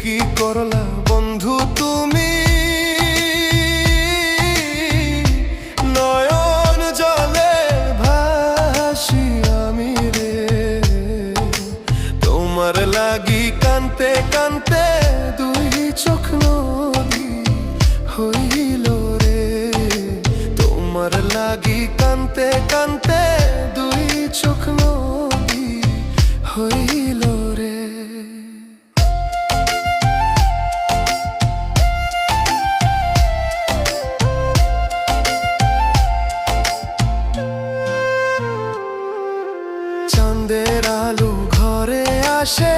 কি করলা বন্ধু তুমি, নয়ন জলে ভাসি আমি রে। তোমার লাগি কানতে কানতে দুই চোখ নদী হইল রে। তোমার লাগি কানতে কানতে দুই চোখ নদী হইল রে। চাঁদের আলো ঘরে আসে,